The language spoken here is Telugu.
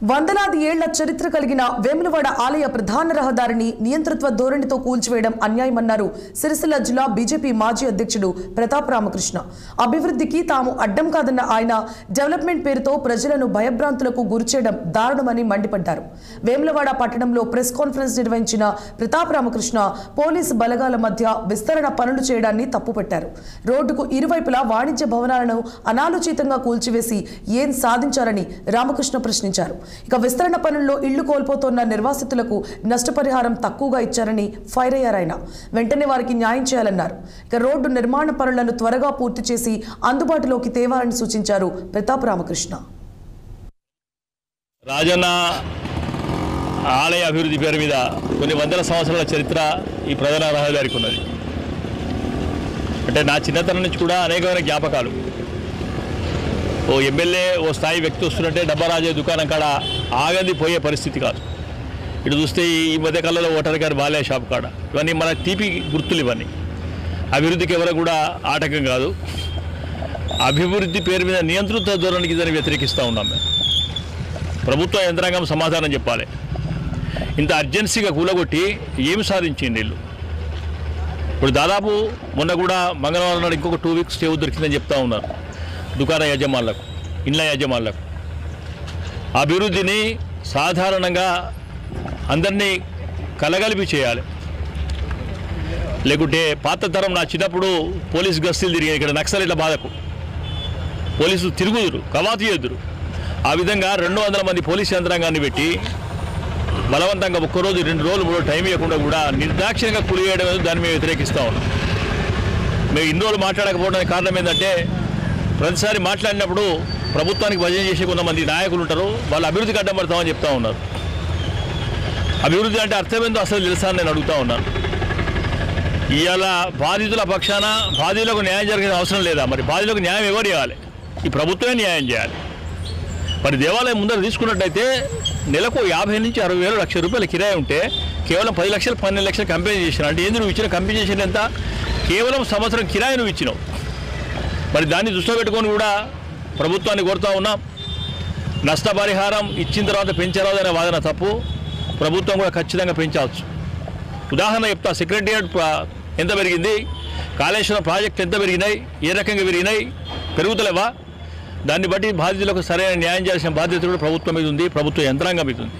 వందలాది ఏళ్ల చరిత్ర కలిగిన వేములవాడ ఆలయ ప్రధాన రహదారిని నియంతృత్వ ధోరణితో కూల్చివేయడం అన్యాయమన్నారు సిరిసిల్ల జిల్లా బీజేపీ మాజీ అధ్యక్షుడు ప్రతాప్ రామకృష్ణ. అభివృద్ధికి తాము అడ్డం కాదన్న ఆయన డెవలప్మెంట్ పేరుతో ప్రజలను భయభ్రాంతులకు గురిచేయడం దారుణమని మండిపడ్డారు. వేములవాడ పట్టణంలో ప్రెస్ కాన్ఫరెన్స్ నిర్వహించిన ప్రతాప్ రామకృష్ణ పోలీసు బలగాల మధ్య విస్తరణ పనులు చేయడాన్ని తప్పుపట్టారు. రోడ్డుకు ఇరువైపులా వాణిజ్య భవనాలను అనాలోచితంగా కూల్చివేసి ఏం సాధించారని రామకృష్ణ ప్రశ్నించారు. ఇక విస్తరణ పనుల్లో ఇళ్లు కోల్పోతున్న నిర్వాసితులకు నష్టపరిహారం తక్కువగా ఇచ్చారని ఫైర్ అయ్యారు. ఆయన వెంటనే వారికి న్యాయం చేయాలన్నారు. ఇక రోడ్డు నిర్మాణ పనులను త్వరగా పూర్తి చేసి అందుబాటులోకి తేవాలని సూచించారు ప్రతాప్ రామకృష్ణ. రాజన్న ఆలయ అభివృద్ధి పేరు మీద కొన్ని వందల సంవత్సరాల చరిత్ర ఈ ప్రధాన రహదారికి ఉన్నది. అంటే నా చిన్నతనం నుంచి కూడా అనేకమైన జ్ఞాపకాలు. ఓ ఎమ్మెల్యే ఓ స్థాయి వ్యక్తి వస్తున్నట్టే డబ్బారాజే దుకాణం కాడ ఆగంది పోయే పరిస్థితి కాదు. ఇటు చూస్తే ఈ మధ్యకాలంలో ఓటర్ గారి బాలయ్య షాప్ కాడ ఇవన్నీ మన తీపి గుర్తులు. ఇవన్నీ అభివృద్ధికి ఎవరు కూడా ఆటంకం కాదు. అభివృద్ధి పేరు మీద నియంతృత్వ ధోరణికి దాన్ని వ్యతిరేకిస్తూ ఉన్నాం. మేము ప్రభుత్వ యంత్రాంగం సమాధానం చెప్పాలి. ఇంత అర్జెన్సీగా కూలగొట్టి ఏమి సాధించింది ఇల్లు? ఇప్పుడు దాదాపు మొన్న కూడా మంగళవారం నాడు ఇంకొక 2 వీక్స్ స్టే దొరికిందని చెప్తా ఉన్నారు దుకాణ యజమానులకు, ఇండ్ల యజమానులకు. అభివృద్ధిని సాధారణంగా అందరినీ కలగలిపి చేయాలి. లేకుంటే పాత తరం నా చిన్నప్పుడు పోలీసు గస్తీలు తిరిగాయి. ఇక్కడ నక్సలైట్ల బాధకు పోలీసులు తిరుగుదురు, కవాతు చేదురు. ఆ విధంగా 200 మంది పోలీసు యంత్రాంగాన్ని పెట్టి బలవంతంగా ఒక్కరోజు 2 రోజులు 3 టైం ఇవ్వకుండా కూడా నిర్దాక్షిణ్యంగా కూలివేయడం దాన్ని మేము వ్యతిరేకిస్తూ ఉన్నాం. మేము ఇన్ని రోజులు మాట్లాడకపోవడానికి కారణం ఏంటంటే ప్రతిసారి మాట్లాడినప్పుడు ప్రభుత్వానికి భజన చేసే కొంతమంది నాయకులు ఉంటారు, వాళ్ళు అభివృద్ధికి అడ్డం పడతామని చెప్తా ఉన్నారు. అభివృద్ధి అంటే అర్థమేందో అసలు తెలుసా అని నేను అడుగుతూ ఉన్నాను. ఇవాళ బాధితుల పక్షాన బాధితులకు న్యాయం జరిగిన అవసరం లేదా? మరి బాధితులకు న్యాయం ఎవరు చేయాలి? ఈ ప్రభుత్వమే న్యాయం చేయాలి. మరి దేవాలయం ముందర తీసుకున్నట్టయితే నెలకు 50 నుంచి 60 వేలు, లక్ష రూపాయల కిరాయి ఉంటే కేవలం 10 లక్షలు 12 లక్షలు కంపెనీ చేసినా అంటే ఏంది? నువ్వు ఇచ్చిన కంపెన్సేషన్ ఎంత? కేవలం సంవత్సరం కిరాయి నువ్వు ఇచ్చినావు. మరి దాన్ని దృష్టిలో పెట్టుకొని కూడా ప్రభుత్వాన్ని కోరుతూ ఉన్నాం. నష్టపరిహారం ఇచ్చిన తర్వాత పెంచరాదనే వాదన తప్పు. ప్రభుత్వం కూడా ఖచ్చితంగా పెంచవచ్చు. ఉదాహరణ చెప్తా. సెక్రటేరియట్ ఎంత పెరిగింది, కాళేశ్వరం ప్రాజెక్ట్ ఎంత పెరిగినాయి, ఏ రకంగా పెరిగినాయి, పెరుగుతలేవా? దాన్ని బట్టి బాధితులకు సరైన న్యాయం చేయాల్సిన బాధ్యత కూడా ప్రభుత్వం మీద ఉంది, ప్రభుత్వ యంత్రాంగం మీద ఉంది.